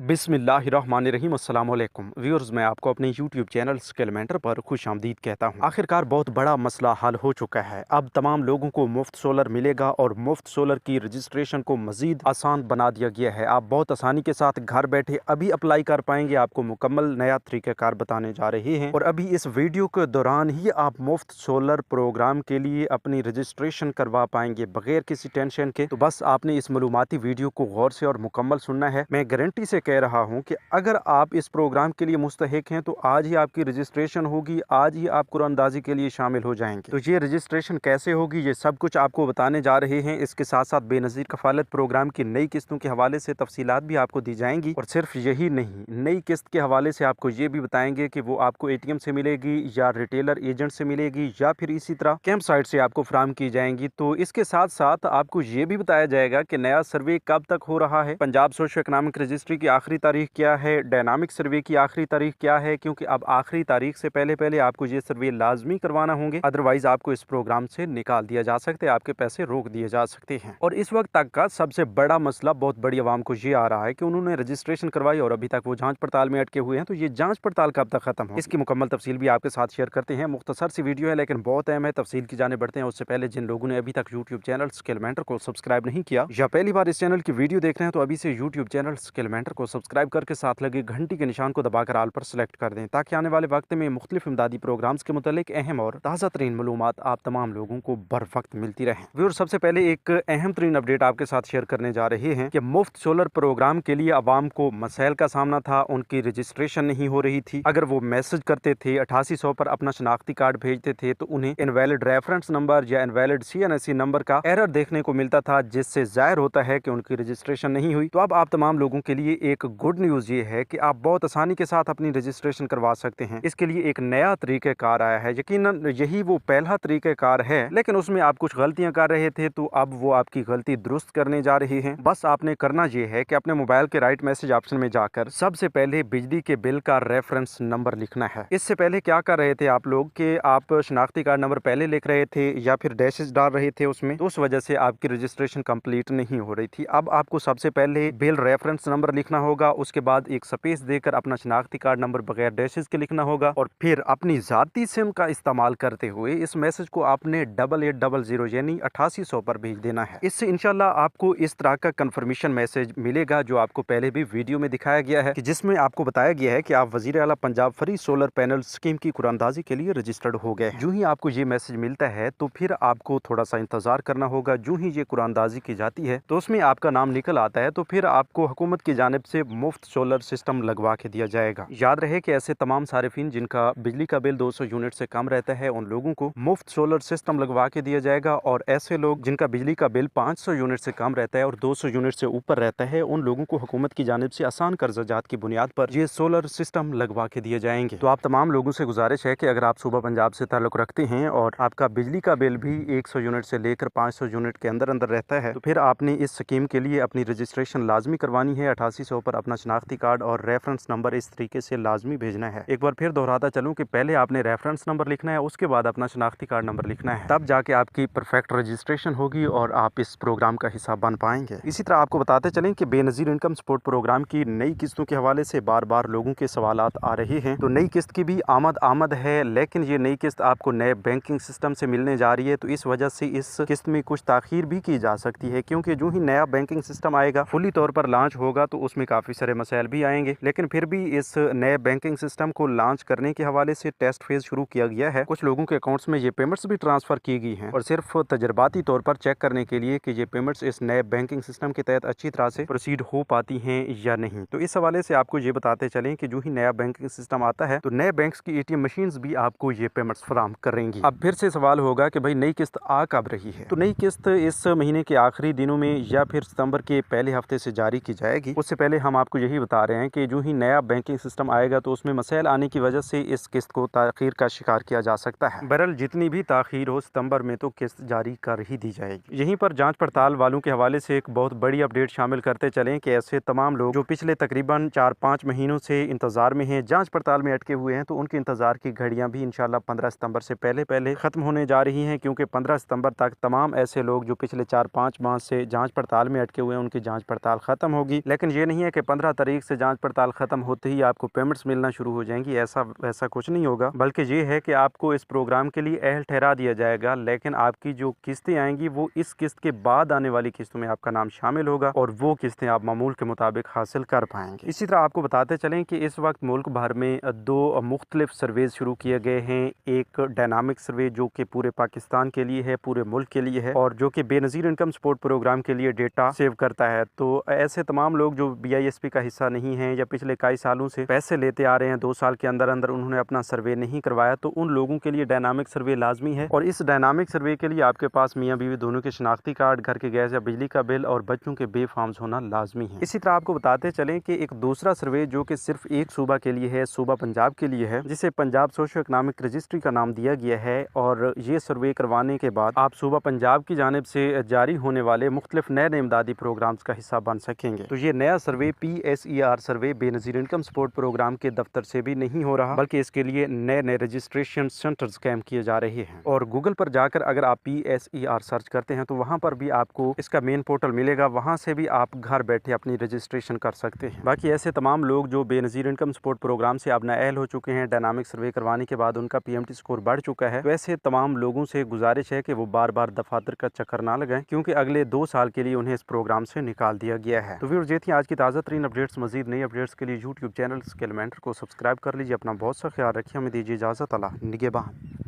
बिस्मिल्लाहिर्रहमानिर्रहीम अस्सलाम वालेकुम व्यूअर्स, मैं आपको अपने यूट्यूब चैनल स्किलमेंटर पर खुशामदीद कहता हूं। आखिरकार बहुत बड़ा मसला हल हो चुका है। अब तमाम लोगों को मुफ्त सोलर मिलेगा और मुफ्त सोलर की रजिस्ट्रेशन को मजीद आसान बना दिया गया है। आप बहुत आसानी के साथ घर बैठे अभी अप्लाई कर पाएंगे। आपको मुकम्मल नया तरीक़ाकार बताने जा रहे हैं और अभी इस वीडियो के दौरान ही आप मुफ्त सोलर प्रोग्राम के लिए अपनी रजिस्ट्रेशन करवा पाएंगे बगैर किसी टेंशन के। तो बस आपने इस मालूमाती वीडियो को गौर से और मुकम्मल सुनना है। मैं गारंटी से कह रहा हूं कि अगर आप इस प्रोग्राम के लिए मुस्तहिक हैं तो आज ही आपकी रजिस्ट्रेशन होगी, आज ही आप कुरानंदाजी के लिए शामिल हो जाएंगे। तो ये रजिस्ट्रेशन कैसे होगी, ये सब कुछ आपको बताने जा रहे हैं। इसके साथ साथ बेनज़ीर कफालत प्रोग्राम की नई किस्तों के हवाले से तफसीलात भी आपको दी जाएंगी। और सिर्फ यही नहीं, नई किस्त के हवाले से आपको ये भी बताएंगे कि वो आपको ATM से मिलेगी या रिटेलर एजेंट से मिलेगी या फिर इसी तरह कैंप साइट से आपको फराहम की जाएंगी। तो इसके साथ साथ आपको ये भी बताया जाएगा कि नया सर्वे कब तक हो रहा है, पंजाब सोशो इकनॉमिक रजिस्ट्री की आखिरी तारीख क्या है, डायनामिक सर्वे की आखिरी तारीख क्या है, क्योंकि अब आखिरी तारीख से पहले पहले आपको ये सर्वे लाजमी करवाना होंगे, अदरवाइज आपको इस प्रोग्राम से निकाल दिया जा सकता है, आपके पैसे रोक दिए जा सकते हैं। और इस वक्त तक का सबसे बड़ा मसला बहुत बड़ी आवाम को ये आ रहा है कि उन्होंने रजिस्ट्रेशन करवाई और अभी तक वो जांच पड़ताल में अटके हुए हैं। तो ये जांच पड़ताल कब तक खत्म हो, इसकी मुकम्मल तफसील भी आपके साथ शेयर करते हैं। मुख्तसर सी वीडियो है लेकिन बहुत अहम है। तफसील की जाने बढ़ते हैं उससे पहले जिन लोगों ने अभी तक यूट्यूब चैनल स्किलमेंटर को सब्सक्राइब नहीं किया या पहली बार इस चैनल की वीडियो देख रहे हैं तो अभी से यूट्यूब चैनल स्किलमेंटर को सब्सक्राइब करके साथ लगे घंटी के निशान को दबाकर आल पर सेलेक्ट कर दें, ताकि आने वाले वक्त में मुख्तलिफ इमदादी प्रोग्राम्स के मुतालिक अहम और ताज़ा तरीन मालूमात आप तमाम लोगों को बर वक्त मिलती रहें। व्यूअर्स, सबसे पहले एक अहम तरीन अपडेट आपके साथ शेयर करने जा रहे हैं कि मुफ्त सोलर प्रोग्राम के लिए अवाम को मसाइल का सामना था। उनकी रजिस्ट्रेशन नहीं हो रही थी। अगर वो मैसेज करते थे 8800 पर अपना शनाख्ती कार्ड भेजते थे तो उन्हें इनवैलिड रेफरेंस नंबर या इनवैलिड CNSE नंबर का एरर देखने को मिलता था, जिससे जाहिर होता है कि उनकी रजिस्ट्रेशन नहीं हुई। तो अब आप तमाम लोगों के लिए एक गुड न्यूज़ ये है कि आप बहुत आसानी के साथ अपनी रजिस्ट्रेशन करवा सकते हैं। इसके लिए एक नया तरीक़ाकार आया है। यकीनन यही वो पहला तरीक़ाकार है, लेकिन उसमें आप कुछ गलतियां कर रहे थे, तो अब वो आपकी गलती दुरुस्त करने जा रहे हैं। बस आपने करना ये है कि अपने मोबाइल के राइट मैसेज ऑप्शन में जाकर सबसे पहले बिजली के बिल का रेफरेंस नंबर लिखना है। इससे पहले क्या कर रहे थे आप लोग कि आप शनाख्ती कार्ड नंबर पहले लिख रहे थे या फिर डैशेज डाल रहे थे उसमें, तो उस वजह से आपकी रजिस्ट्रेशन कंप्लीट नहीं हो रही थी। अब आपको सबसे पहले बिल रेफरेंस नंबर लिखना होगा, उसके बाद एक स्पेस देकर अपना शनाख्ती कार्ड नंबर बगैर डैशेज के लिखना होगा और फिर अपनी जाती सिम का इस्तेमाल करते हुए इस मैसेज को आपने 8800 यानी 8800 पर भेज देना है। इससे इंशाल्लाह आपको इस तरह का कंफर्मेशन मैसेज मिलेगा जो आपको पहले भी वीडियो में दिखाया गया है, कि जिसमें आपको बताया गया है कि आप वजीर आला Punjab free solar panel scheme की कुरानंदाजी के लिए रजिस्टर्ड हो गए। जो ही आपको ये मैसेज मिलता है तो फिर आपको थोड़ा सा इंतजार करना होगा। जो ही ये कुरानंदाजी की जाती है तो उसमें आपका नाम निकल आता है, तो फिर आपको हुकूमत की जानिब से मुफ्त सोलर सिस्टम लगवा के दिया जाएगा। याद रहे कि ऐसे तमाम सारिफिन जिनका बिजली का बिल 200 यूनिट से कम रहता है उन लोगों को मुफ्त सोलर सिस्टम लगवा के दिया जाएगा, और ऐसे लोग जिनका बिजली का बिल 500 यूनिट से कम रहता है और 200 यूनिट से ऊपर रहता है उन लोगों को हुकूमत की जानिब से आसान कर्जाजात की बुनियाद पर ये सोलर सिस्टम लगवा के दिए जाएंगे। तो आप तमाम लोगों से गुजारिश है कि अगर आप सूबा पंजाब से ताल्लुक रखते हैं और आपका बिजली का बिल भी 100 यूनिट से लेकर 500 यूनिट के अंदर अंदर रहता है, तो फिर आपने इस स्कीम के लिए अपनी रजिस्ट्रेशन लाजमी करवानी है। 8800 पर अपना शनाख्ती कार्ड और रेफरेंस नंबर इस तरीके से लाजमी भेजना है। एक बार फिर दोहराता चलूं कि पहले आपने रेफरेंस नंबर लिखना है, उसके बाद अपना शनाख्ती कार्ड नंबर लिखना है, तब जाके आपकी परफेक्ट रजिस्ट्रेशन होगी और आप इस प्रोग्राम का हिस्सा बन पाएंगे। इसी तरह आपको बताते चलें कि बेनज़ीर इनकम सपोर्ट प्रोग्राम की नई किस्तों के हवाले से बार बार लोगों के सवालात आ रहे हैं। तो नई किस्त की भी आमद है, लेकिन ये नई किस्त आपको नए बैंकिंग सिस्टम से मिलने जा रही है, तो इस वजह से इस किस्त में कुछ ताखीर भी की जा सकती है, क्योंकि जो ही नया बैंकिंग सिस्टम आएगा फुली तौर पर लॉन्च होगा तो उसमें काफ़ी सारे मसाइल भी आएंगे। लेकिन फिर भी इस नए बैंकिंग सिस्टम को लॉन्च करने के हवाले से टेस्ट फेज शुरू किया गया है। कुछ लोगों के अकाउंट्स में ये पेमेंट्स भी ट्रांसफर की गई हैं और सिर्फ तजर्बाती तौर पर चेक करने के लिए कि ये पेमेंट्स इस नए बैंकिंग सिस्टम के तहत अच्छी तरह से प्रोसीड हो पाती हैं या नहीं। तो इस हवाले से आपको ये बताते चलें कि जो ही नया बैंकिंग सिस्टम आता है तो नए बैंक्स की ATM मशीन्स भी आपको ये पेमेंट्स फराहम करेंगी। अब फिर से सवाल होगा कि भाई नई किस्त आ कब रही है? तो नई किस्त इस महीने के आखिरी दिनों में या फिर सितंबर के पहले हफ्ते से जारी की जाएगी। उससे पहले हम आपको यही बता रहे हैं कि जो ही नया बैंकिंग सिस्टम आएगा तो उसमें मसाइल आने की वजह से इस किस्त को ताखीर का शिकार किया जा सकता है। बहरहाल जितनी भी ताखीर हो सितंबर में तो किस्त जारी कर ही दी जाएगी। यहीं पर जांच पड़ताल वालों के हवाले से एक बहुत बड़ी अपडेट शामिल करते चलें कि ऐसे तमाम लोग जो पिछले तकरीबन 4-5 महीनों से इंतजार में हैं, जांच पड़ताल में अटके हुए हैं, तो उनके इंतजार की घड़ियां भी इंशाल्लाह 15 सितंबर से पहले पहले खत्म होने जा रही हैं, क्योंकि 15 सितंबर तक तमाम ऐसे लोग जो पिछले 4-5 माह से जांच पड़ताल में अटके हुए हैं उनकी जांच पड़ताल खत्म होगी। लेकिन ये नहीं नहीं है कि 15 तारीख से जांच पड़ताल खत्म होते ही आपको पेमेंट्स मिलना शुरू हो जाएंगी। ऐसा कुछ नहीं होगा, बल्कि ये है कि आपको इस प्रोग्राम के लिए अहल ठहरा दिया जाएगा, लेकिन आपकी जो किस्तें आएंगी वो इस किस्त के बाद आने वाली किस्तों में आपका नाम शामिल होगा और वो किस्तें आप मामूल के मुताबिक हासिल कर पाएंगे। इसी तरह आपको बताते चलें कि इस वक्त मुल्क भर में 2 मुख्तलिफ सर्वेज शुरू किए गए हैं। एक डायनामिक सर्वे जो कि पूरे पाकिस्तान के लिए है, पूरे मुल्क के लिए है, और जो कि बेनज़ीर इनकम सपोर्ट प्रोग्राम के लिए डेटा सेव करता है। तो ऐसे तमाम लोग जो BISP का हिस्सा नहीं है या पिछले कई सालों से पैसे लेते आ रहे हैं, 2 साल के अंदर अंदर उन्होंने अपना सर्वे नहीं करवाया, तो उन लोगों के लिए डायनामिक सर्वे लाजमी है। और इस डायनामिक सर्वे के लिए आपके पास मियाँ बीवी दोनों के शनाख्ती कार्ड, घर के गैस या बिजली का बिल और बच्चों के बे फॉर्म्स होना लाजमी है। इसी तरह आपको बताते चलें कि एक दूसरा सर्वे जो कि सिर्फ एक सूबा के लिए है, सूबा पंजाब के लिए है, जिसे पंजाब सोशो इकनॉमिक रजिस्ट्री का नाम दिया गया है। और ये सर्वे करवाने के बाद आप सूबा पंजाब की जानिब से जारी होने वाले मुख्तलिफ नए इमदादी प्रोग्राम्स का हिस्सा बन सकेंगे। तो ये नया सर्वे PSER सर्वे बेनज़ीर इनकम सपोर्ट प्रोग्राम के दफ्तर से भी नहीं हो रहा, बल्कि इसके लिए नए रजिस्ट्रेशन सेंटर्स कायम किए जा रहे हैं। और गूगल पर जाकर अगर आप PSER सर्च करते हैं तो वहाँ पर भी आपको इसका मेन पोर्टल मिलेगा, वहाँ से भी आप घर बैठे अपनी रजिस्ट्रेशन कर सकते हैं। बाकी ऐसे तमाम लोग जो बेनज़ीर इनकम सपोर्ट प्रोग्राम से अब नाअहल हो चुके हैं, डायनामिक सर्वे करवाने के बाद उनका PMT स्कोर बढ़ चुका है, तो ऐसे तमाम लोगों से गुजारिश है कि वो बार बार दफातर का चक्कर ना लगाएं, क्योंकि अगले 2 साल के लिए उन्हें इस प्रोग्राम से निकाल दिया गया है। तो व्यूअर्स, ये थी आज की ताज़ा तरीन अपडेट्स। मजीद नई अपडेट्स के लिए YouTube चैनल स्किल मेंटर को सब्सक्राइब कर लीजिए। अपना बहुत सा ख्याल रखिए। हमें दीजिए इजाज़त। अल्लाह निगहबान।